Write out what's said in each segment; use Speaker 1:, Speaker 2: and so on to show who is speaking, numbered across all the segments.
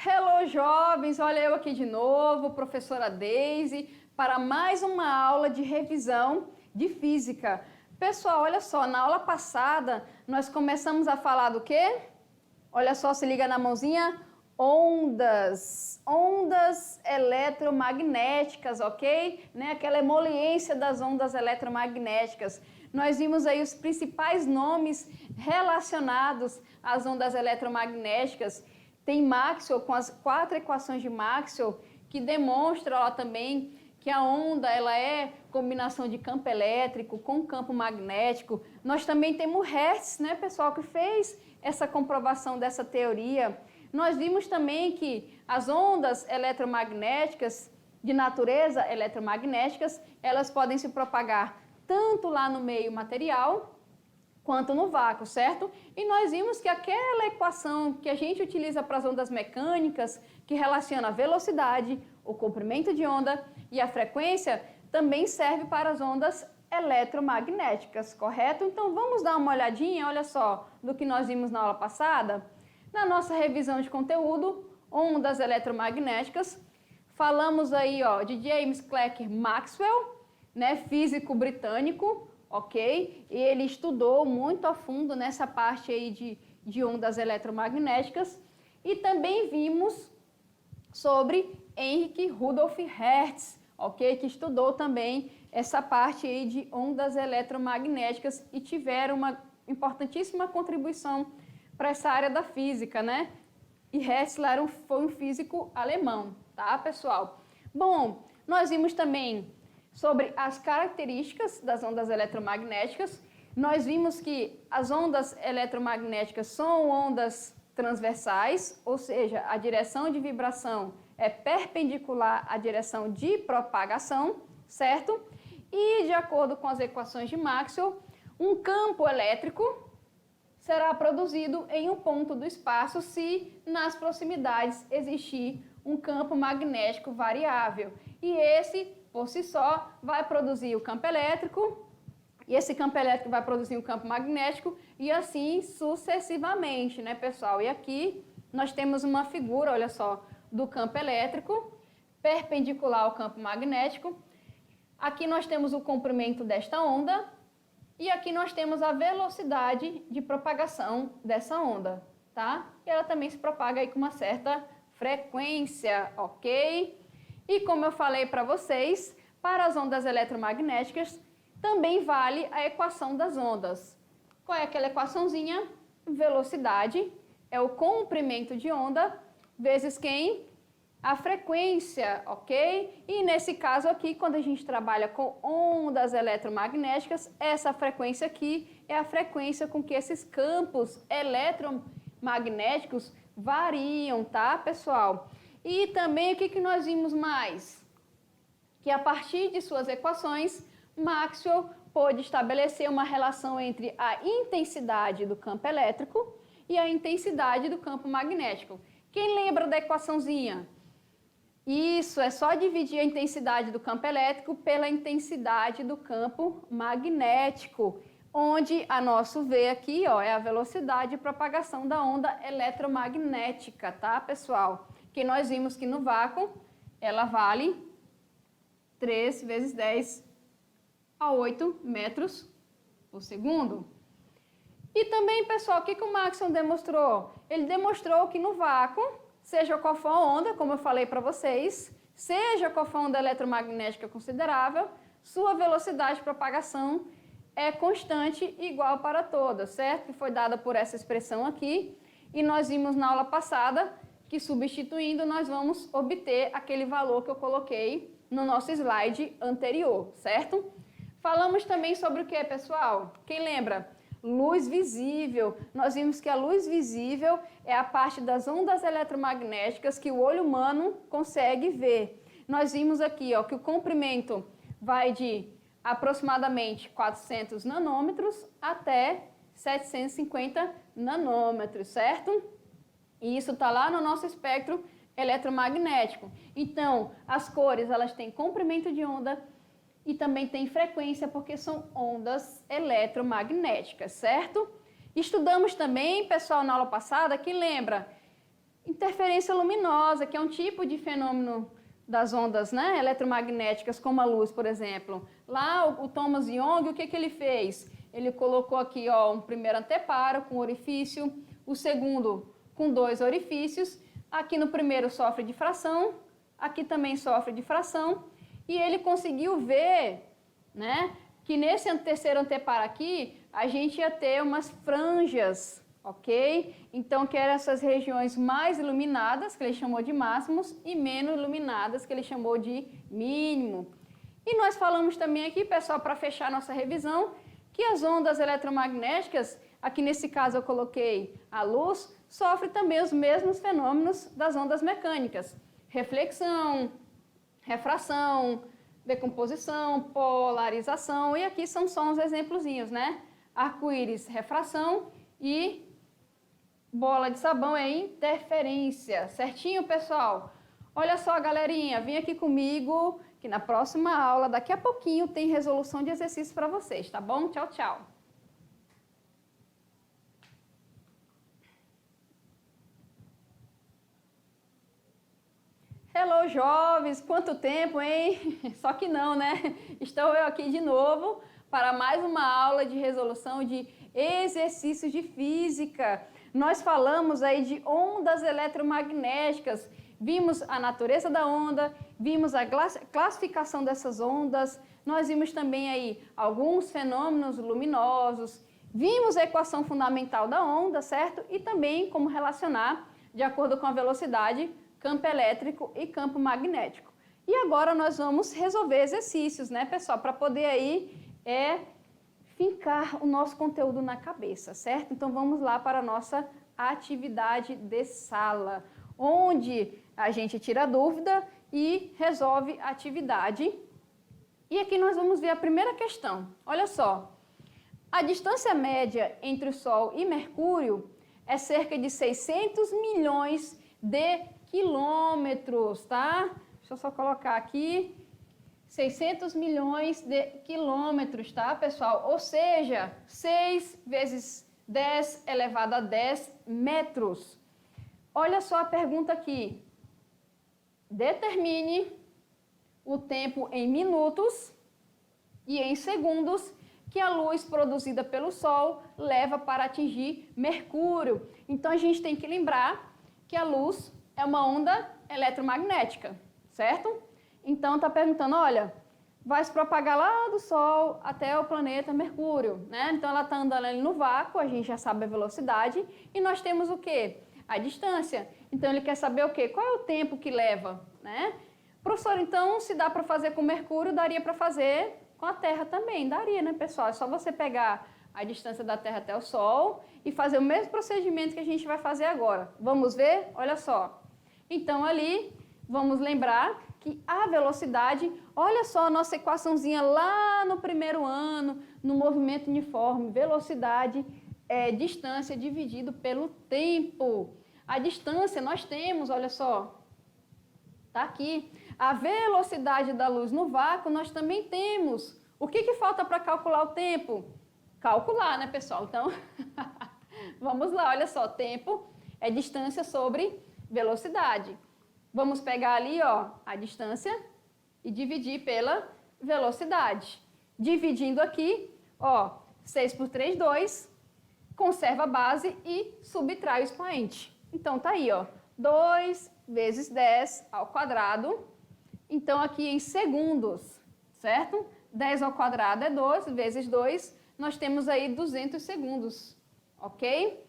Speaker 1: Hello, jovens! Olha eu aqui de novo, professora Daisy, para mais uma aula de revisão de física. Pessoal, olha só, na aula passada nós começamos a falar do quê? Olha só, se liga na mãozinha, ondas eletromagnéticas, ok? Né? Aquela emoliência das ondas eletromagnéticas. Nós vimos aí os principais nomes relacionados às ondas eletromagnéticas. Tem Maxwell com as 4 equações de Maxwell que demonstram lá também que a onda ela é combinação de campo elétrico com campo magnético. Nós também temos Hertz, né, pessoal, que fez essa comprovação dessa teoria. Nós vimos também que as ondas eletromagnéticas de natureza eletromagnéticas, elas podem se propagar tanto lá no meio material quanto no vácuo, certo? E nós vimos que aquela equação que a gente utiliza para as ondas mecânicas, que relaciona a velocidade, o comprimento de onda e a frequência, também serve para as ondas eletromagnéticas, correto? Então vamos dar uma olhadinha, olha só, do que nós vimos na aula passada. Na nossa revisão de conteúdo, ondas eletromagnéticas, falamos aí ó, de James Clerk Maxwell, né, físico britânico, ok? E ele estudou muito a fundo nessa parte aí de ondas eletromagnéticas. E também vimos sobre Heinrich Rudolf Hertz, ok? Que estudou também essa parte aí de ondas eletromagnéticas e tiveram uma importantíssima contribuição para essa área da física, né? E Hertz foi um físico alemão, tá, pessoal? Bom, nós vimos também sobre as características das ondas eletromagnéticas. Nós vimos que as ondas eletromagnéticas são ondas transversais, ou seja, a direção de vibração é perpendicular à direção de propagação, certo? E de acordo com as equações de Maxwell, um campo elétrico será produzido em um ponto do espaço se nas proximidades existir um campo magnético variável. E esse, por si só, vai produzir o campo elétrico, e esse campo elétrico vai produzir um campo magnético, e assim sucessivamente, né, pessoal? E aqui nós temos uma figura, olha só, do campo elétrico, perpendicular ao campo magnético. Aqui nós temos o comprimento desta onda, e aqui nós temos a velocidade de propagação dessa onda, tá? E ela também se propaga aí com uma certa frequência, ok? E como eu falei para vocês, para as ondas eletromagnéticas também vale a equação das ondas. Qual é aquela equaçãozinha? Velocidade é o comprimento de onda vezes quem? A frequência, ok? E nesse caso aqui, quando a gente trabalha com ondas eletromagnéticas, essa frequência aqui é a frequência com que esses campos eletromagnéticos variam, tá, pessoal? E também o que nós vimos mais? Que a partir de suas equações, Maxwell pôde estabelecer uma relação entre a intensidade do campo elétrico e a intensidade do campo magnético. Quem lembra da equaçãozinha? Isso, é só dividir a intensidade do campo elétrico pela intensidade do campo magnético, onde a nosso V aqui, ó, é a velocidade de propagação da onda eletromagnética, tá, pessoal? Que nós vimos que no vácuo ela vale 3 vezes 10 a 8 metros por segundo. E também, pessoal, o que o Maxwell demonstrou? Ele demonstrou que no vácuo, seja qual for a onda, como eu falei para vocês, seja qual for a onda eletromagnética considerável, sua velocidade de propagação é constante e igual para todas, certo? Que foi dada por essa expressão aqui. E nós vimos na aula passada que substituindo nós vamos obter aquele valor que eu coloquei no nosso slide anterior, certo? Falamos também sobre o que, pessoal? Quem lembra? Luz visível. Nós vimos que a luz visível é a parte das ondas eletromagnéticas que o olho humano consegue ver. Nós vimos aqui ó, que o comprimento vai de aproximadamente 400 nanômetros até 750 nanômetros, certo? E isso está lá no nosso espectro eletromagnético. Então, as cores elas têm comprimento de onda e também tem frequência porque são ondas eletromagnéticas, certo? Estudamos também, pessoal, na aula passada, que lembra Interferência luminosa, que é um tipo de fenômeno das ondas, né, eletromagnéticas, como a luz, por exemplo. Lá o Thomas Young, o que que ele fez? Ele colocou aqui, ó, um primeiro anteparo com orifício, o segundo com 2 orifícios. Aqui no primeiro sofre difração, aqui também sofre difração, e ele conseguiu ver, né, que nesse terceiro anteparo aqui, a gente ia ter umas franjas, ok? Então, que eram essas regiões mais iluminadas, que ele chamou de máximos, e menos iluminadas, que ele chamou de mínimo. E nós falamos também aqui, pessoal, para fechar nossa revisão, que as ondas eletromagnéticas, aqui nesse caso eu coloquei a luz, sofre também os mesmos fenômenos das ondas mecânicas. Reflexão, refração, decomposição, polarização, e aqui são só uns exemplozinhos, né? Arco-íris, refração, e bola de sabão é interferência. Certinho, pessoal? Olha só, galerinha, vem aqui comigo, que na próxima aula, daqui a pouquinho, tem resolução de exercícios para vocês, tá bom? Tchau, tchau. Hello, jovens! Quanto tempo, hein? Só que não, né? Estou eu aqui de novo para mais uma aula de resolução de exercícios de física. Nós falamos aí de ondas eletromagnéticas, vimos a natureza da onda, vimos a classificação dessas ondas, nós vimos também aí alguns fenômenos luminosos, vimos a equação fundamental da onda, certo? E também como relacionar, de acordo com a velocidade, campo elétrico e campo magnético. E agora nós vamos resolver exercícios, né, pessoal, para poder aí fincar o nosso conteúdo na cabeça, certo? Então vamos lá para a nossa atividade de sala, onde a gente tira dúvida e resolve a atividade. E aqui nós vamos ver a primeira questão. Olha só, a distância média entre o Sol e Mercúrio é cerca de 600 milhões de quilômetros, tá? Deixa eu só colocar aqui, 600 milhões de quilômetros, tá, pessoal? Ou seja, 6 vezes 10 elevado a 10 metros. Olha só a pergunta aqui. Determine o tempo em minutos e em segundos que a luz produzida pelo Sol leva para atingir Mercúrio. Então, a gente tem que lembrar que a luz é uma onda eletromagnética, certo? Então, está perguntando, olha, vai se propagar lá do Sol até o planeta Mercúrio, né? Então, ela está andando ali no vácuo, a gente já sabe a velocidade, e nós temos o quê? A distância. Então, ele quer saber o quê? Qual é o tempo que leva, né? Professor, então, se dá para fazer com Mercúrio, daria para fazer com a Terra também. Daria, né, pessoal? É só você pegar a distância da Terra até o Sol e fazer o mesmo procedimento que a gente vai fazer agora. Vamos ver? Olha só. Então, ali, vamos lembrar que a velocidade, olha só a nossa equaçãozinha lá no primeiro ano, no movimento uniforme, velocidade é distância dividido pelo tempo. A distância nós temos, olha só, tá aqui. A velocidade da luz no vácuo nós também temos. O que falta para calcular o tempo? Calcular, né, pessoal? Então, vamos lá, olha só, tempo é distância sobre velocidade. Vamos pegar ali, ó, a distância e dividir pela velocidade. Dividindo aqui, ó, 6 por 3, 2, conserva a base e subtrai o expoente. Então, tá aí, ó, 2 vezes 10 ao quadrado. Então, aqui em segundos, certo? 10 ao quadrado é 2, vezes 2, nós temos aí 200 segundos, ok?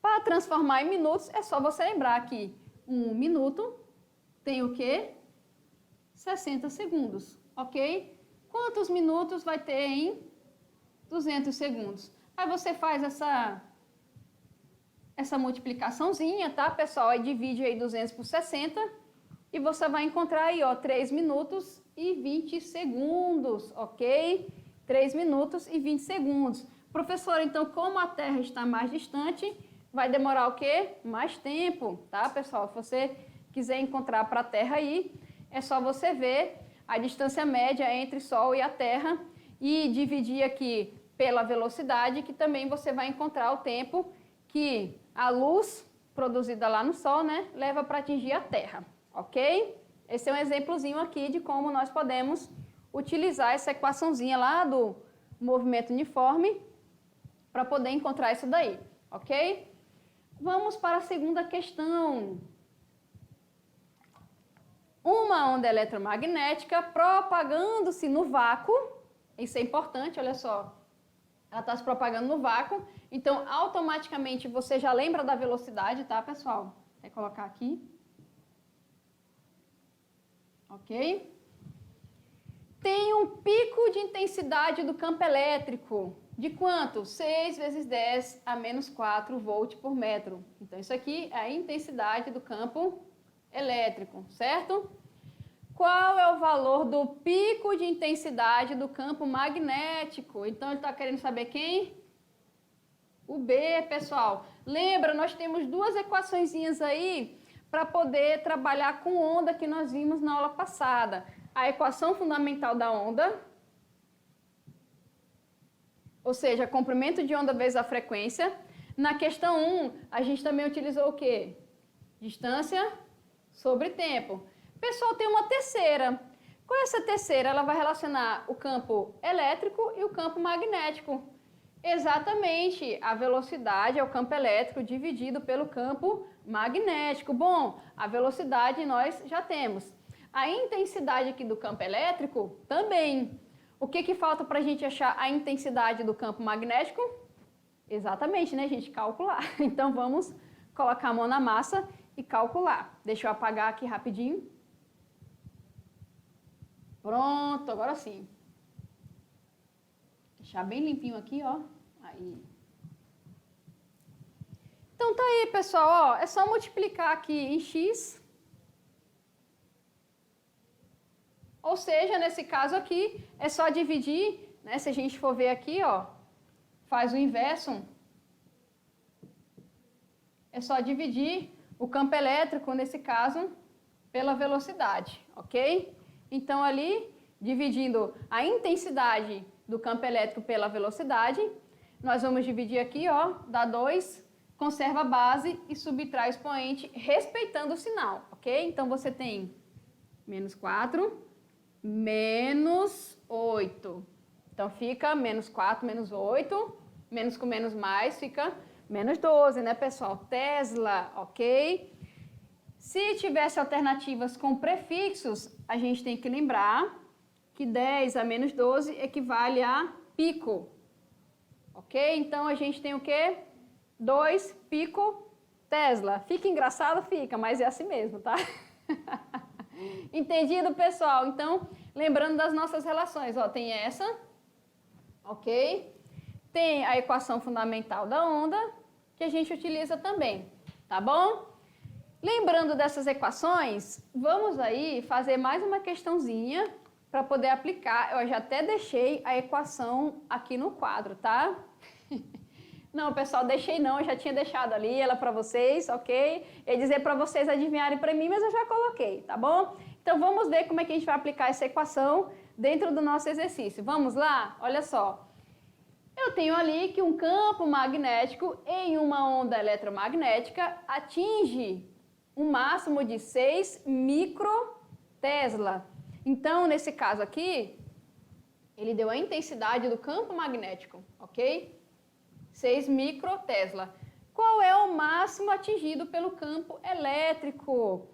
Speaker 1: Para transformar em minutos, é só você lembrar que 1 minuto tem o quê? 60 segundos, ok? Quantos minutos vai ter em 200 segundos? Aí você faz essa multiplicaçãozinha, tá, pessoal? Aí divide aí 200 por 60 e você vai encontrar aí, ó, 3 minutos e 20 segundos, ok? 3 minutos e 20 segundos. Professor, então, como a Terra está mais distante, vai demorar o quê? Mais tempo, tá, pessoal? Se você quiser encontrar para a Terra aí, é só você ver a distância média entre Sol e a Terra e dividir aqui pela velocidade, que também você vai encontrar o tempo que a luz produzida lá no Sol, né, leva para atingir a Terra, ok? Esse é um exemplozinho aqui de como nós podemos utilizar essa equaçãozinha lá do movimento uniforme para poder encontrar isso daí, ok? Vamos para a segunda questão. Uma onda eletromagnética propagando-se no vácuo, isso é importante, olha só, ela está se propagando no vácuo, então automaticamente você já lembra da velocidade, tá, pessoal? Vou colocar aqui. Ok? Tem um pico de intensidade do campo elétrico. De quanto? 6 vezes 10 a menos 4 volt por metro. Então, isso aqui é a intensidade do campo elétrico, certo? Qual é o valor do pico de intensidade do campo magnético? Então, ele está querendo saber quem? O B, pessoal. Lembra, nós temos duas equaçõezinhas aí para poder trabalhar com onda que nós vimos na aula passada. A equação fundamental da onda, ou seja, comprimento de onda vezes a frequência. Na questão 1, a gente também utilizou o quê? Distância sobre tempo. Pessoal, tem uma terceira. Qual é essa terceira? Ela vai relacionar o campo elétrico e o campo magnético. Exatamente, a velocidade é o campo elétrico dividido pelo campo magnético. Bom, a velocidade nós já temos. A intensidade aqui do campo elétrico também. O que falta para a gente achar a intensidade do campo magnético? Exatamente, né, gente? Calcular. Então, vamos colocar a mão na massa e calcular. Deixa eu apagar aqui rapidinho. Pronto, agora sim. Deixar bem limpinho aqui, ó. Aí. Então, tá aí, pessoal, ó. É só multiplicar aqui em x. Ou seja, nesse caso aqui, é só dividir, né? Se a gente for ver aqui, ó, faz o inverso. É só dividir o campo elétrico, nesse caso, pela velocidade, ok? Então, ali, dividindo a intensidade do campo elétrico pela velocidade, nós vamos dividir aqui, ó, dá 2, conserva a base e subtrai o expoente, respeitando o sinal, ok? Então, você tem menos 4, menos 8. Então, fica menos 4, menos 8, menos com menos mais, fica menos 12, né, pessoal? Tesla, ok? Se tivesse alternativas com prefixos, a gente tem que lembrar que 10 a menos 12 equivale a pico, ok? Então, a gente tem o quê? 2 pico Tesla. Fica engraçado? Fica, mas é assim mesmo, tá? Entendido, pessoal? Então, lembrando das nossas relações, ó, tem essa, ok? Tem a equação fundamental da onda, que a gente utiliza também, tá bom? Lembrando dessas equações, vamos aí fazer mais uma questãozinha para poder aplicar. Eu já até deixei a equação aqui no quadro, tá? Não, pessoal, deixei não, eu já tinha deixado ali ela para vocês, ok? Eu ia dizer para vocês adivinharem para mim, mas eu já coloquei, tá bom? Então, vamos ver como é que a gente vai aplicar essa equação dentro do nosso exercício. Vamos lá? Olha só. Eu tenho ali que um campo magnético em uma onda eletromagnética atinge um máximo de 6 microtesla. Então, nesse caso aqui, ele deu a intensidade do campo magnético, ok? 6 microtesla. Qual é o máximo atingido pelo campo elétrico?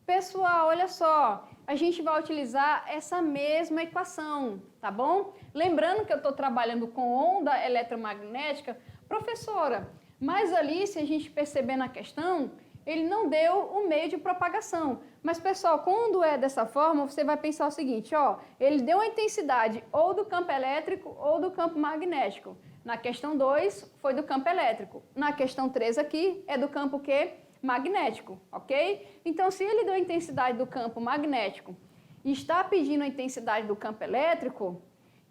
Speaker 1: Pessoal, olha só, a gente vai utilizar essa mesma equação, tá bom? Lembrando que eu estou trabalhando com onda eletromagnética, professora, mas ali, se a gente perceber na questão, ele não deu o meio de propagação. Mas, pessoal, quando é dessa forma, você vai pensar o seguinte, ó, ele deu a intensidade ou do campo elétrico ou do campo magnético. Na questão 2, foi do campo elétrico. Na questão 3 aqui, é do campo quê? Magnético, ok? Então, se ele deu a intensidade do campo magnético e está pedindo a intensidade do campo elétrico,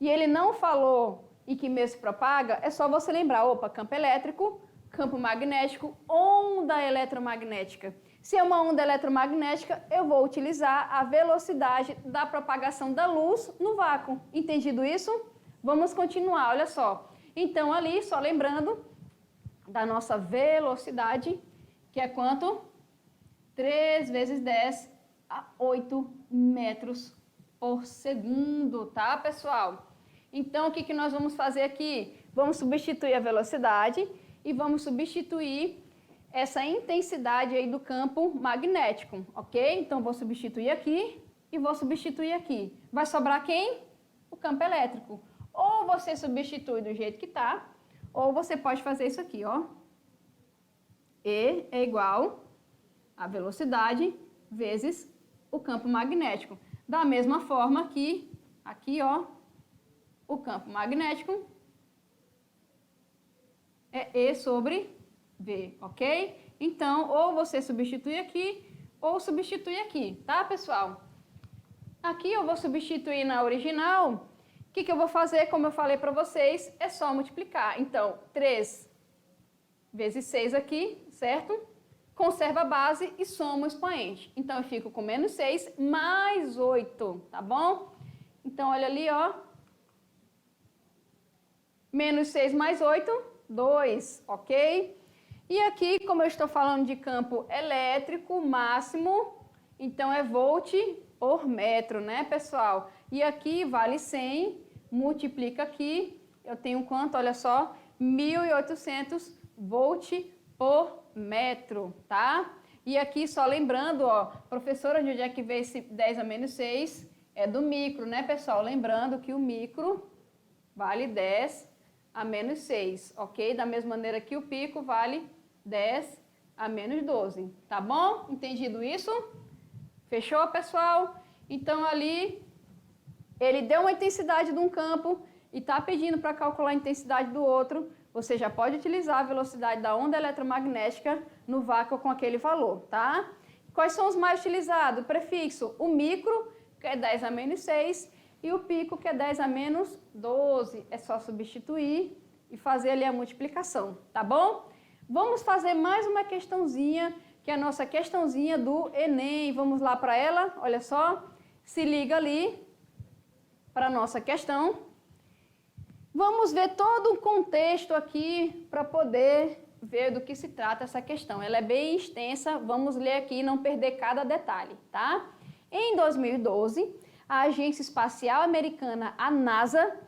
Speaker 1: e ele não falou em que meio se propaga, é só você lembrar, opa, campo elétrico, campo magnético, onda eletromagnética. Se é uma onda eletromagnética, eu vou utilizar a velocidade da propagação da luz no vácuo. Entendido isso? Vamos continuar, olha só. Então, ali, só lembrando da nossa velocidade, que é quanto? 3 vezes 10 a 8 metros por segundo, tá, pessoal? Então, o que nós vamos fazer aqui? Vamos substituir a velocidade e vamos substituir essa intensidade aí do campo magnético, ok? Então, vou substituir aqui e vou substituir aqui. Vai sobrar quem? O campo elétrico. Ou você substitui do jeito que está, ou você pode fazer isso aqui, ó. E é igual a velocidade vezes o campo magnético. Da mesma forma que aqui, ó, o campo magnético é E sobre V, ok? Então, ou você substitui aqui, ou substitui aqui, tá, pessoal? Aqui eu vou substituir na original. O que eu vou fazer, como eu falei para vocês, é só multiplicar. Então, 3 vezes 6 aqui, certo? Conserva a base e soma o expoente. Então, eu fico com menos 6 mais 8, tá bom? Então, olha ali, ó. Menos 6 mais 8, 2, ok? E aqui, como eu estou falando de campo elétrico máximo, então é volt por metro, né, pessoal? E aqui vale 100, multiplica aqui, eu tenho quanto? Olha só, 1.800 volt por metro, tá? E aqui, só lembrando, ó, professora, de onde é que veio esse 10 a menos 6? É do micro, né, pessoal? Lembrando que o micro vale 10 a menos 6, ok? Da mesma maneira que o pico vale 10 a menos 12, tá bom? Entendido isso? Fechou, pessoal? Então, ali, ele deu uma intensidade de um campo e está pedindo para calcular a intensidade do outro. Você já pode utilizar a velocidade da onda eletromagnética no vácuo com aquele valor, tá? Quais são os mais utilizados? O prefixo, o micro, que é 10 a menos 6, e o pico, que é 10 a menos 12. É só substituir e fazer ali a multiplicação, tá bom? Vamos fazer mais uma questãozinha, que é a nossa questãozinha do Enem. Vamos lá para ela, olha só. Se liga ali para a nossa questão. Vamos ver todo o contexto aqui para poder ver do que se trata essa questão. Ela é bem extensa, vamos ler aqui e não perder cada detalhe, tá? Em 2012, a Agência Espacial Americana, a NASA,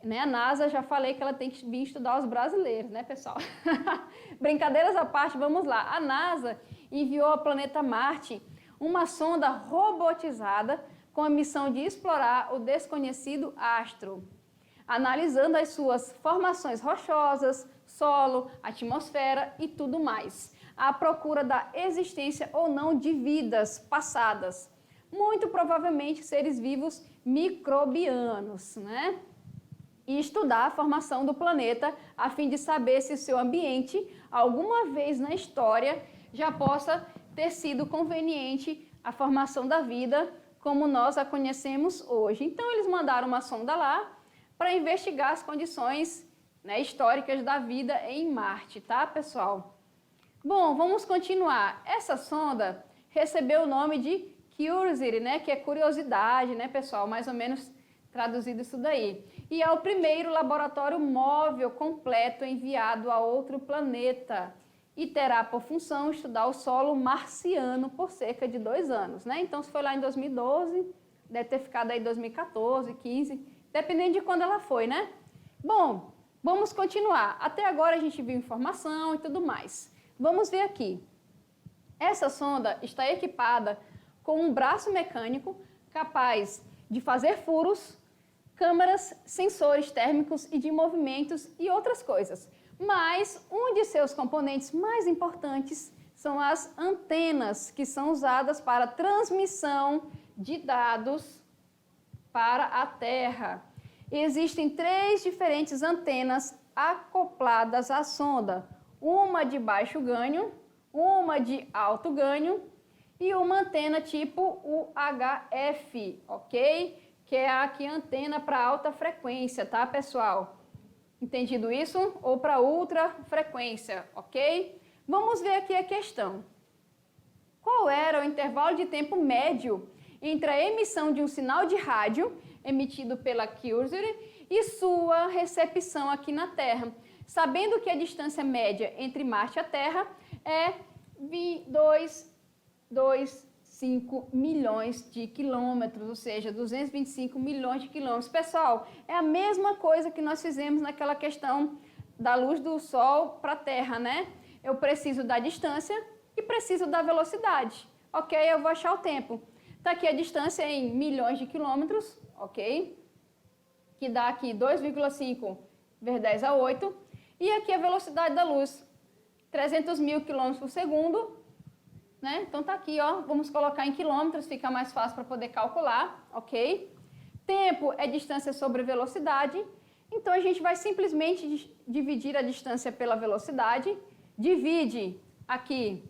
Speaker 1: né? A NASA, já falei que ela tem que vir estudar os brasileiros, né, pessoal? Brincadeiras à parte, vamos lá. A NASA enviou ao planeta Marte uma sonda robotizada com a missão de explorar o desconhecido astro, analisando as suas formações rochosas, solo, atmosfera e tudo mais, à procura da existência ou não de vidas passadas, muito provavelmente seres vivos microbianos, né? E estudar a formação do planeta a fim de saber se o seu ambiente, alguma vez na história, já possa ter sido conveniente à formação da vida como nós a conhecemos hoje. Então, eles mandaram uma sonda lá para investigar as condições, né, históricas da vida em Marte, tá, pessoal? Bom, vamos continuar. Essa sonda recebeu o nome de Curiosity, né, que é curiosidade, né, pessoal? Mais ou menos traduzido isso daí. E é o primeiro laboratório móvel completo enviado a outro planeta e terá por função estudar o solo marciano por cerca de 2 anos, né? Então, se foi lá em 2012, deve ter ficado aí em 2014, 15, dependendo de quando ela foi, né? Bom, vamos continuar. Até agora a gente viu informação e tudo mais. Vamos ver aqui. Essa sonda está equipada com um braço mecânico capaz de fazer furos, câmeras, sensores térmicos e de movimentos e outras coisas. Mas um de seus componentes mais importantes são as antenas, que são usadas para transmissão de dados para a Terra. Existem 3 diferentes antenas acopladas à sonda, uma de baixo ganho, uma de alto ganho e uma antena tipo UHF, ok? Que é aqui a antena para alta frequência, tá, pessoal? Entendido isso? Ou para ultra frequência, ok? Vamos ver aqui a questão. Qual era o intervalo de tempo médio entre a emissão de um sinal de rádio emitido pela Curiosity e sua recepção aqui na Terra? Sabendo que a distância média entre Marte e a Terra é 2,25 milhões de quilômetros, ou seja, 225 milhões de quilômetros. Pessoal, é a mesma coisa que nós fizemos naquela questão da luz do Sol para a Terra, né? Eu preciso da distância e preciso da velocidade, ok? Eu vou achar o tempo. Está aqui a distância em milhões de quilômetros, ok? Que dá aqui 2,5 vezes 10 a 8. E aqui a velocidade da luz, 300 mil quilômetros por segundo, né? Então tá aqui, ó, vamos colocar em quilômetros, fica mais fácil para poder calcular, ok? Tempo é distância sobre velocidade, então a gente vai simplesmente dividir a distância pela velocidade, divide aqui,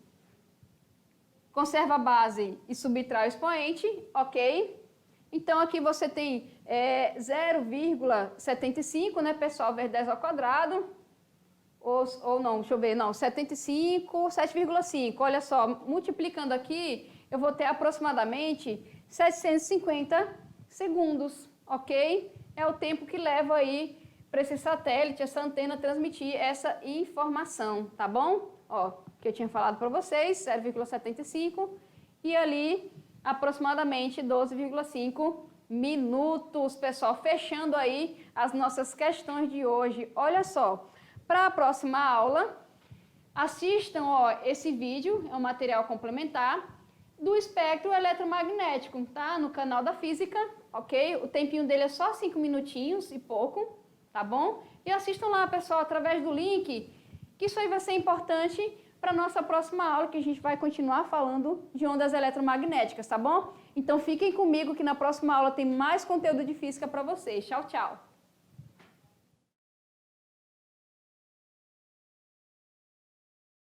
Speaker 1: conserva a base e subtrai o expoente, ok? Então aqui você tem 0,75, né, pessoal, vezes 10 ao quadrado, ou não, deixa eu ver, não, 75, 7,5, olha só, multiplicando aqui, eu vou ter aproximadamente 750 segundos, ok? É o tempo que leva aí para esse satélite, essa antena transmitir essa informação, tá bom? Ó, que eu tinha falado para vocês, 0,75 e ali aproximadamente 12,5 minutos, pessoal, fechando aí as nossas questões de hoje. Olha só, para a próxima aula, assistam esse vídeo, é um material complementar, do espectro eletromagnético, tá? No canal da Física, ok? O tempinho dele é só 5 minutinhos e pouco, tá bom? E assistam lá, pessoal, através do link, que isso aí vai ser importante para a nossa próxima aula, que a gente vai continuar falando de ondas eletromagnéticas, tá bom? Então fiquem comigo que na próxima aula tem mais conteúdo de física para vocês. Tchau, tchau!